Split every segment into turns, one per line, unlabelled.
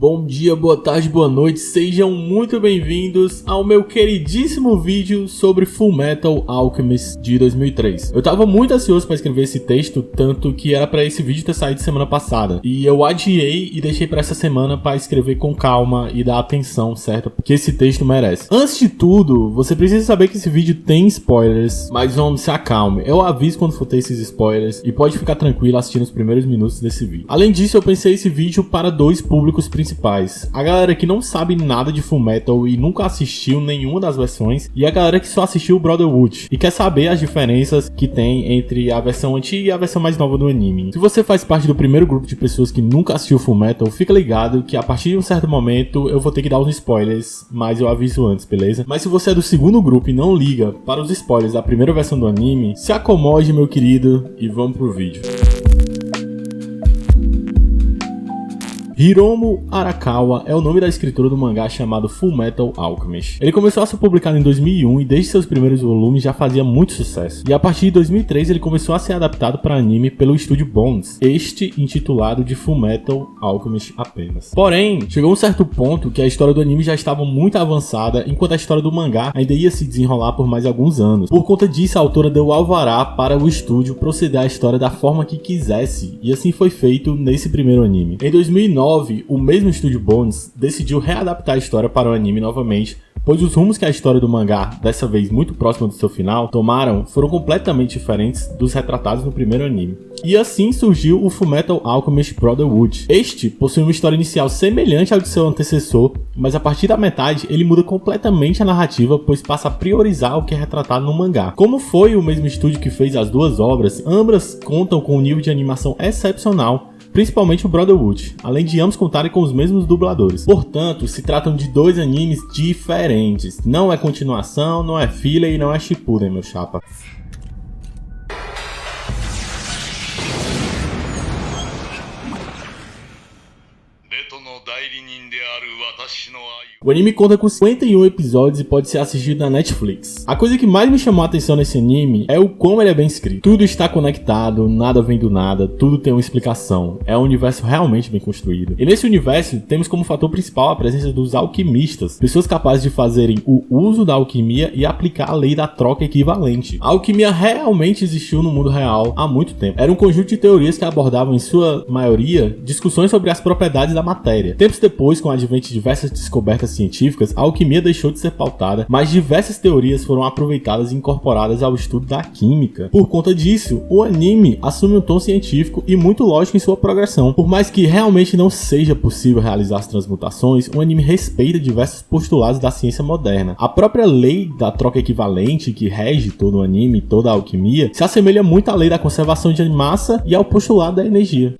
Bom dia, boa tarde, boa noite, sejam muito bem-vindos ao meu queridíssimo vídeo sobre Fullmetal Alchemist de 2003. Eu tava muito ansioso para escrever esse texto, tanto que era para esse vídeo ter saído semana passada. E eu adiei e deixei para essa semana para escrever com calma e dar a atenção certa que esse texto merece. Antes de tudo, você precisa saber que esse vídeo tem spoilers, mas homem, se acalme. Eu aviso quando for ter esses spoilers e pode ficar tranquilo assistindo os primeiros minutos desse vídeo. Além disso, eu pensei esse vídeo para dois públicos principais. A galera que não sabe nada de Fullmetal e nunca assistiu nenhuma das versões, e a galera que só assistiu o Brotherhood e quer saber as diferenças que tem entre a versão antiga e a versão mais nova do anime. Se você faz parte do primeiro grupo de pessoas que nunca assistiu Fullmetal, fica ligado que a partir de um certo momento eu vou ter que dar uns spoilers, mas eu aviso antes, beleza? Mas se você é do segundo grupo e não liga para os spoilers da primeira versão do anime, se acomode, meu querido, e vamos pro vídeo. Hiromu Arakawa é o nome da escritora do mangá chamado Fullmetal Alchemist. Ele começou a ser publicado em 2001 e desde seus primeiros volumes já fazia muito sucesso. E a partir de 2003 ele começou a ser adaptado para anime pelo estúdio Bones, este intitulado de Fullmetal Alchemist apenas. Porém, chegou um certo ponto que a história do anime já estava muito avançada, enquanto a história do mangá ainda ia se desenrolar por mais alguns anos. Por conta disso, a autora deu alvará para o estúdio proceder à história da forma que quisesse, e assim foi feito nesse primeiro anime. Em 2009, o mesmo estúdio Bones decidiu readaptar a história para o anime novamente, pois os rumos que a história do mangá, dessa vez muito próxima do seu final, tomaram foram completamente diferentes dos retratados no primeiro anime. E assim surgiu o Fullmetal Alchemist Brotherhood. Este possui uma história inicial semelhante ao de seu antecessor, mas a partir da metade ele muda completamente a narrativa, pois passa a priorizar o que é retratado no mangá. Como foi o mesmo estúdio que fez as duas obras, ambas contam com um nível de animação excepcional, principalmente o Brotherhood, além de ambos contarem com os mesmos dubladores. Portanto, se tratam de dois animes diferentes. Não é continuação, não é filler e não é Shippuden, meu chapa. O anime conta com 51 episódios e pode ser assistido na Netflix. A coisa que mais me chamou a atenção nesse anime é o como ele é bem escrito. Tudo está conectado, nada vem do nada, tudo tem uma explicação. É um universo realmente bem construído. E nesse universo temos como fator principal a presença dos alquimistas, pessoas capazes de fazerem o uso da alquimia e aplicar a lei da troca equivalente. A alquimia realmente existiu no mundo real há muito tempo. Era um conjunto de teorias que abordavam em sua maioria discussões sobre as propriedades da matéria. Tempos depois, com o advento de diversas descobertas científicas, a alquimia deixou de ser pautada, mas diversas teorias foram aproveitadas e incorporadas ao estudo da química. Por conta disso, o anime assume um tom científico e muito lógico em sua progressão. Por mais que realmente não seja possível realizar as transmutações, o anime respeita diversos postulados da ciência moderna. A própria lei da troca equivalente, que rege todo o anime e toda a alquimia, se assemelha muito à lei da conservação de massa e ao postulado da energia.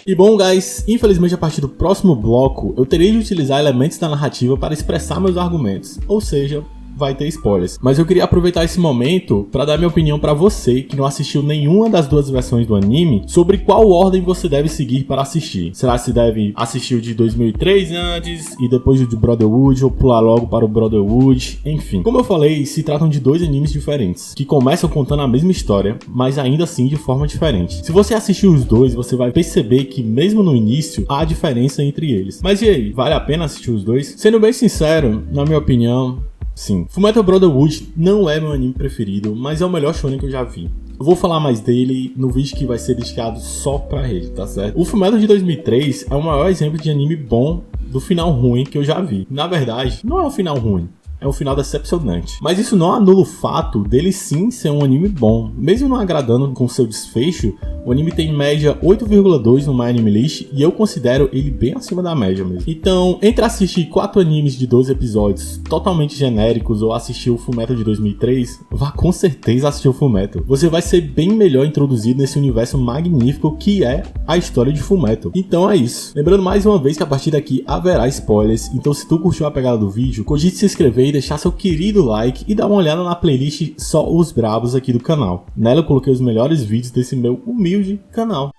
E bom, guys, infelizmente a partir do próximo bloco eu terei de utilizar elementos da narrativa para expressar meus argumentos, ou seja, vai ter spoilers. Mas eu queria aproveitar esse momento para dar minha opinião para você que não assistiu nenhuma das duas versões do anime, sobre qual ordem você deve seguir para assistir. Será que se deve assistir o de 2003 antes e depois o de Brotherhood, ou pular logo para o Brotherhood? Enfim, como eu falei, se tratam de dois animes diferentes, que começam contando a mesma história, mas ainda assim de forma diferente. Se você assistir os dois, você vai perceber que mesmo no início há diferença entre eles. Mas e aí, vale a pena assistir os dois? Sendo bem sincero, na minha opinião, sim. Fullmetal Brotherhood não é meu anime preferido, mas é o melhor shonen que eu já vi. Eu vou falar mais dele no vídeo que vai ser dedicado só pra ele, tá certo? O Fullmetal de 2003 é o maior exemplo de anime bom do final ruim que eu já vi. Na verdade, não é um final ruim. É um final decepcionante. Mas isso não anula o fato dele sim ser um anime bom. Mesmo não agradando com seu desfecho, o anime tem em média 8,2 no MyAnimeList e eu considero ele bem acima da média mesmo. Então, entre assistir 4 animes de 12 episódios totalmente genéricos ou assistir o Fullmetal de 2003, vá com certeza assistir o Fullmetal. Você vai ser bem melhor introduzido nesse universo magnífico que é a história de Fullmetal. Então é isso. Lembrando mais uma vez que a partir daqui haverá spoilers, então se tu curtiu a pegada do vídeo, cogite se inscrever e deixar seu querido like e dar uma olhada na playlist Só os Brabos aqui do canal. Nela eu coloquei os melhores vídeos desse meu humilde canal.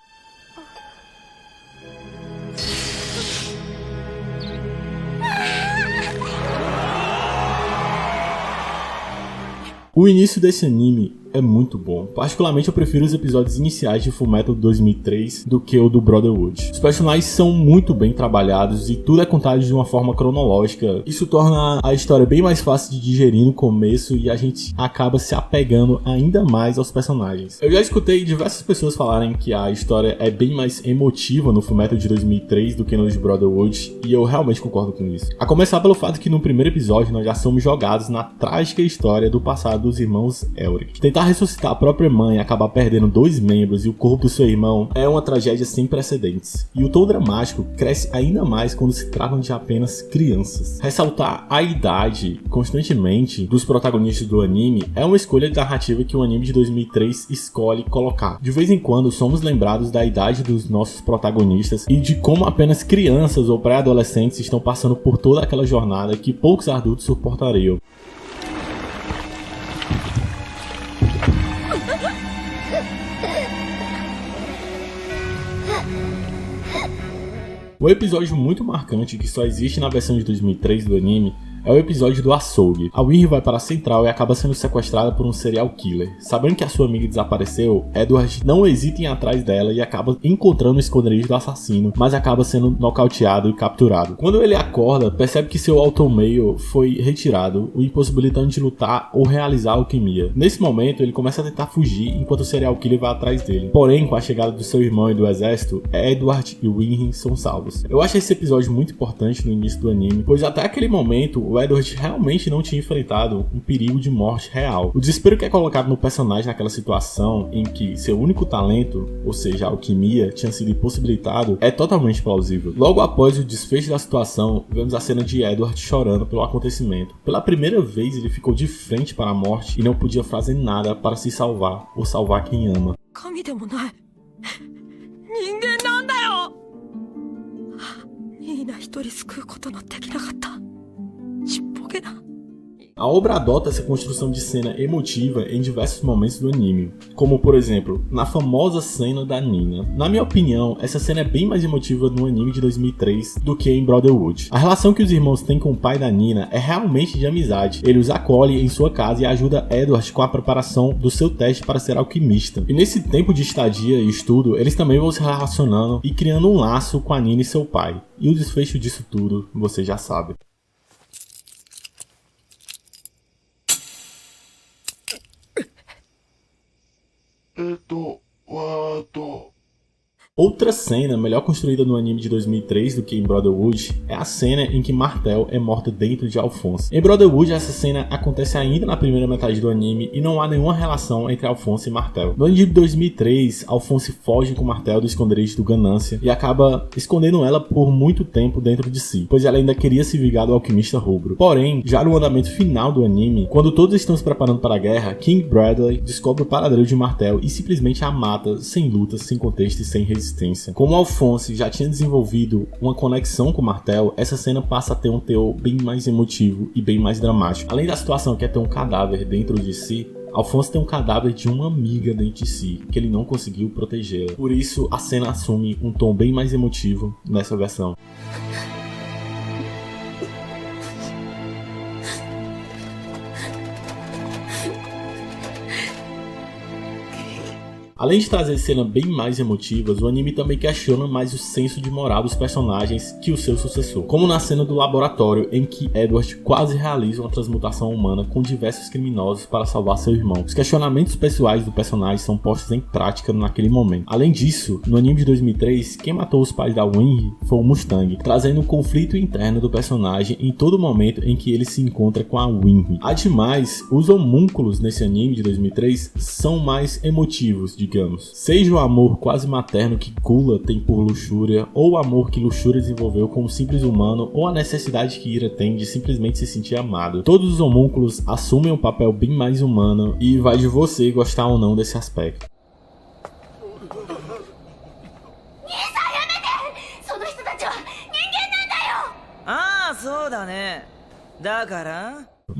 O início desse anime é muito bom. Particularmente eu prefiro os episódios iniciais de Fullmetal 2003 do que o do Brotherhood. Os personagens são muito bem trabalhados e tudo é contado de uma forma cronológica. Isso torna a história bem mais fácil de digerir no começo e a gente acaba se apegando ainda mais aos personagens. Eu já escutei diversas pessoas falarem que a história é bem mais emotiva no Fullmetal de 2003 do que no de Brotherhood, e eu realmente concordo com isso. A começar pelo fato que no primeiro episódio nós já somos jogados na trágica história do passado dos irmãos Elric. Tentar ressuscitar a própria mãe e acabar perdendo 2 membros e o corpo do seu irmão é uma tragédia sem precedentes. E o tom dramático cresce ainda mais quando se tratam de apenas crianças. Ressaltar a idade constantemente dos protagonistas do anime é uma escolha narrativa que o anime de 2003 escolhe colocar. De vez em quando somos lembrados da idade dos nossos protagonistas e de como apenas crianças ou pré-adolescentes estão passando por toda aquela jornada que poucos adultos suportariam. O episódio muito marcante que só existe na versão de 2003 do anime é o episódio do açougue. A Winry vai para a central e acaba sendo sequestrada por um serial killer. Sabendo que a sua amiga desapareceu, Edward não hesita em ir atrás dela e acaba encontrando o esconderijo do assassino, mas acaba sendo nocauteado e capturado. Quando ele acorda, percebe que seu automail foi retirado, o impossibilitando de lutar ou realizar a alquimia. Nesse momento, ele começa a tentar fugir enquanto o serial killer vai atrás dele. Porém, com a chegada do seu irmão e do exército, Edward e Winry são salvos. Eu acho esse episódio muito importante no início do anime, pois até aquele momento o Edward realmente não tinha enfrentado um perigo de morte real. O desespero que é colocado no personagem naquela situação em que seu único talento, ou seja, a alquimia, tinha sido impossibilitado, é totalmente plausível. Logo após o desfecho da situação, vemos a cena de Edward chorando pelo acontecimento. Pela primeira vez ele ficou de frente para a morte e não podia fazer nada para se salvar ou salvar quem ama. A obra adota essa construção de cena emotiva em diversos momentos do anime, como por exemplo, na famosa cena da Nina. Na minha opinião, essa cena é bem mais emotiva no anime de 2003 do que em Brotherhood. A relação que os irmãos têm com o pai da Nina é realmente de amizade. Ele os acolhe em sua casa e ajuda Edward com a preparação do seu teste para ser alquimista. E nesse tempo de estadia e estudo, eles também vão se relacionando e criando um laço com a Nina e seu pai. E o desfecho disso tudo, você já sabe. Outra cena melhor construída no anime de 2003 do que em Brotherhood é a cena em que Martel é morta dentro de Alphonse. Em Brotherhood, essa cena acontece ainda na primeira metade do anime e não há nenhuma relação entre Alphonse e Martel. No anime de 2003, Alphonse foge com Martel do esconderijo do Ganância e acaba escondendo ela por muito tempo dentro de si, pois ela ainda queria se vingar do alquimista rubro. Porém, já no andamento final do anime, quando todos estão se preparando para a guerra, King Bradley descobre o paradeiro de Martel e simplesmente a mata sem lutas, sem contexto e sem resistência. Como Alphonse já tinha desenvolvido uma conexão com Martel, essa cena passa a ter um teor bem mais emotivo e bem mais dramático. Além da situação que é ter um cadáver dentro de si, Alphonse tem um cadáver de uma amiga dentro de si, que ele não conseguiu protegê-la. Por isso, a cena assume um tom bem mais emotivo nessa versão. Além de trazer cenas bem mais emotivas, o anime também questiona mais o senso de moral dos personagens que o seu sucessor, como na cena do laboratório em que Edward quase realiza uma transmutação humana com diversos criminosos para salvar seu irmão. Os questionamentos pessoais do personagem são postos em prática naquele momento. Além disso, no anime de 2003, quem matou os pais da Winry foi o Mustang, trazendo um conflito interno do personagem em todo momento em que ele se encontra com a Winry. Ademais, os homúnculos nesse anime de 2003 são mais emotivos, digamos. Seja o amor quase materno que Kula tem por Luxúria, ou o amor que Luxúria desenvolveu com um simples humano, ou a necessidade que Ira tem de simplesmente se sentir amado. Todos os homúnculos assumem um papel bem mais humano e vai de você gostar ou não desse aspecto.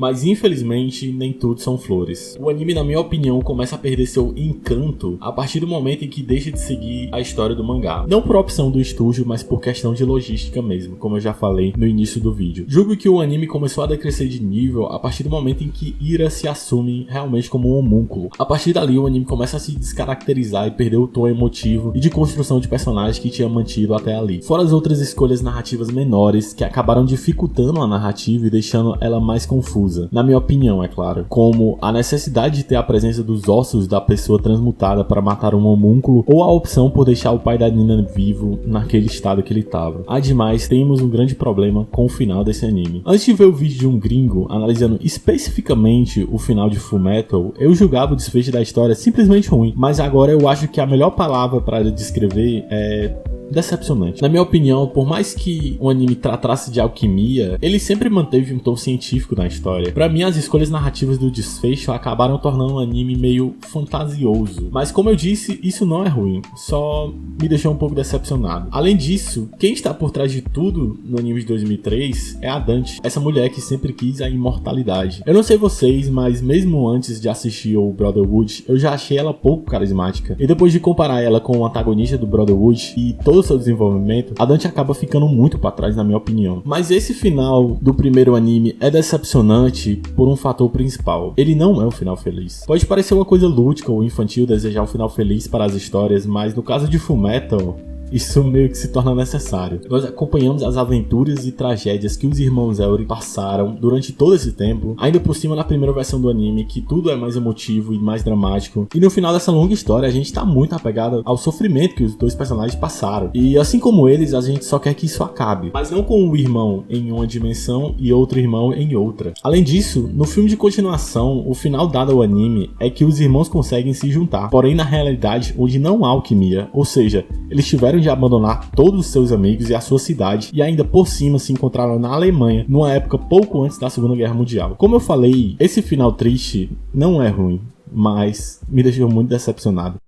mas infelizmente nem tudo são flores. O anime, na minha opinião, começa a perder seu encanto a partir do momento em que deixa de seguir a história do mangá. Não por opção do estúdio, mas por questão de logística mesmo, como eu já falei no início do vídeo. Julgo que o anime começou a decrescer de nível a partir do momento em que Ira se assume realmente como um homúnculo. A partir dali, o anime começa a se descaracterizar e perder o tom emotivo e de construção de personagens que tinha mantido até ali. Fora as outras escolhas narrativas menores que acabaram dificultando a narrativa e deixando ela mais confusa. Na minha opinião, é claro. Como a necessidade de ter a presença dos ossos da pessoa transmutada para matar um homúnculo ou a opção por deixar o pai da Nina vivo naquele estado que ele estava. Ademais, temos um grande problema com o final desse anime. Antes de ver o vídeo de um gringo analisando especificamente o final de Fullmetal, eu julgava o desfecho da história simplesmente ruim, mas agora eu acho que a melhor palavra para descrever é decepcionante. Na minha opinião, por mais que o anime tratasse de alquimia, ele sempre manteve um tom científico na história. Pra mim, as escolhas narrativas do desfecho acabaram tornando o anime meio fantasioso. Mas como eu disse, isso não é ruim, só me deixou um pouco decepcionado. Além disso, quem está por trás de tudo no anime de 2003 é a Dante, essa mulher que sempre quis a imortalidade. Eu não sei vocês, mas mesmo antes de assistir o Brotherhood, eu já achei ela pouco carismática. E depois de comparar ela com o antagonista do Brotherhood e todo o seu desenvolvimento, a Dante acaba ficando muito pra trás, na minha opinião. Mas esse final do primeiro anime é decepcionante por um fator principal. Ele não é um final feliz. Pode parecer uma coisa lúdica ou infantil desejar um final feliz para as histórias, mas no caso de Fullmetal, isso meio que se torna necessário. Nós acompanhamos as aventuras e tragédias que os irmãos Elric passaram durante todo esse tempo, ainda por cima na primeira versão do anime, que tudo é mais emotivo e mais dramático. E no final dessa longa história, a gente tá muito apegado ao sofrimento que os dois personagens passaram. E assim como eles, a gente só quer que isso acabe. Mas não com um irmão em uma dimensão e outro irmão em outra. Além disso, no filme de continuação, o final dado ao anime é que os irmãos conseguem se juntar, porém na realidade onde não há alquimia, ou seja, eles tiveram de abandonar todos os seus amigos e a sua cidade e ainda por cima se encontraram na Alemanha numa época pouco antes da Segunda Guerra Mundial. Como eu falei, esse final triste não é ruim, mas me deixou muito decepcionado.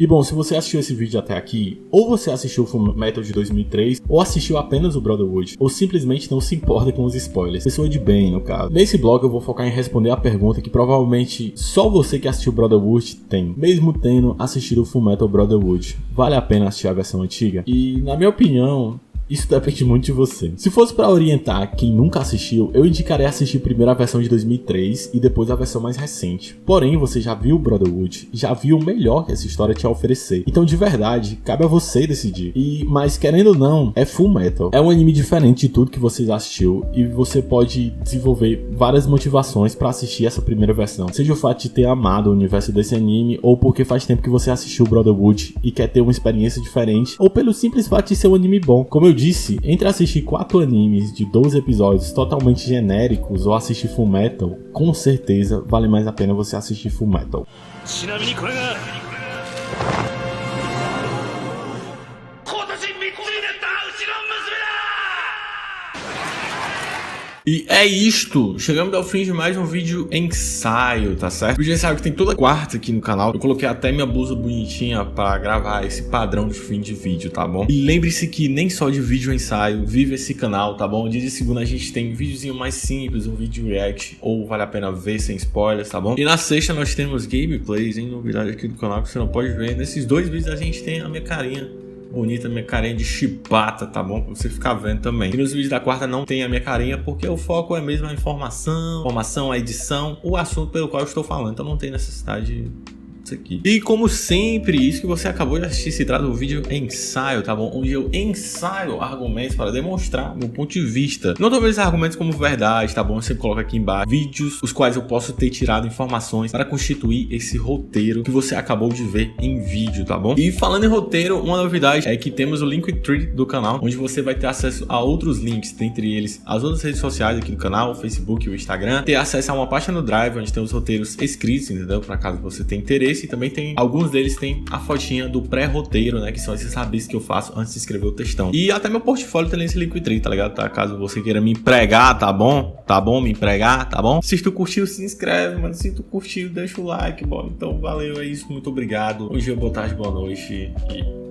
E bom, se você assistiu esse vídeo até aqui, ou você assistiu o Fullmetal de 2003, ou assistiu apenas o Brotherhood, ou simplesmente não se importa com os spoilers. Pessoa de bem, no caso. Nesse blog eu vou focar em responder a pergunta que provavelmente só você que assistiu Brotherhood tem, mesmo tendo assistido o Fullmetal Brotherhood. Vale a pena assistir a versão antiga? E na minha opinião, isso depende muito de você. Se fosse pra orientar quem nunca assistiu, eu indicaria assistir primeiro a versão de 2003 e depois a versão mais recente. Porém, você já viu o Brotherhood, já viu o melhor que essa história tinha a oferecer. Então, de verdade, cabe a você decidir. Mas querendo ou não, é Fullmetal. É um anime diferente de tudo que você já assistiu e você pode desenvolver várias motivações pra assistir essa primeira versão. Seja o fato de ter amado o universo desse anime, ou porque faz tempo que você assistiu o Brotherhood e quer ter uma experiência diferente, ou pelo simples fato de ser um anime bom. Como eu disse, entre assistir 4 animes de 12 episódios totalmente genéricos ou assistir Fullmetal, com certeza vale mais a pena você assistir Fullmetal. E é isto, chegamos ao fim de mais um vídeo ensaio, tá certo? O vídeo ensaio que tem toda quarta aqui no canal, eu coloquei até minha blusa bonitinha pra gravar esse padrão de fim de vídeo, tá bom? E lembre-se que nem só de vídeo ensaio vive esse canal, tá bom? Dia de segunda a gente tem um videozinho mais simples, um vídeo react, ou vale a pena ver sem spoilers, tá bom? E na sexta nós temos gameplays, hein? Novidade aqui do canal que você não pode ver. Nesses 2 vídeos a gente tem a minha carinha bonita, minha carinha de chibata, tá bom? Pra você ficar vendo também. E nos vídeos da quarta não tem a minha carinha, porque o foco é mesmo a informação, a edição, o assunto pelo qual eu estou falando. Então não tem necessidade aqui. E como sempre, isso que você acabou de assistir se trata do vídeo ensaio, tá bom? Onde eu ensaio argumentos para demonstrar meu ponto de vista. Não tô vendo esses argumentos como verdade, tá bom? Eu sempre coloco aqui embaixo vídeos os quais eu posso ter tirado informações para constituir esse roteiro que você acabou de ver em vídeo, tá bom? E falando em roteiro, uma novidade é que temos o Linktree do canal, onde você vai ter acesso a outros links, dentre eles as outras redes sociais aqui do canal, o Facebook e o Instagram, ter acesso a uma pasta no Drive, onde tem os roteiros escritos, entendeu? Para caso você tenha interesse. esse, também tem, alguns deles tem a fotinha do pré-roteiro, né, que são esses rabiscos que eu faço antes de escrever o textão. E até meu portfólio tem nesse Linktree, tá ligado? Tá? Caso você queira me empregar, tá bom? Tá bom? Me empregar, tá bom? Se tu curtiu, se inscreve, mano. Se tu curtiu, deixa o like, bom. Então, valeu, é isso. Muito obrigado. Bom dia, boa tarde, boa noite e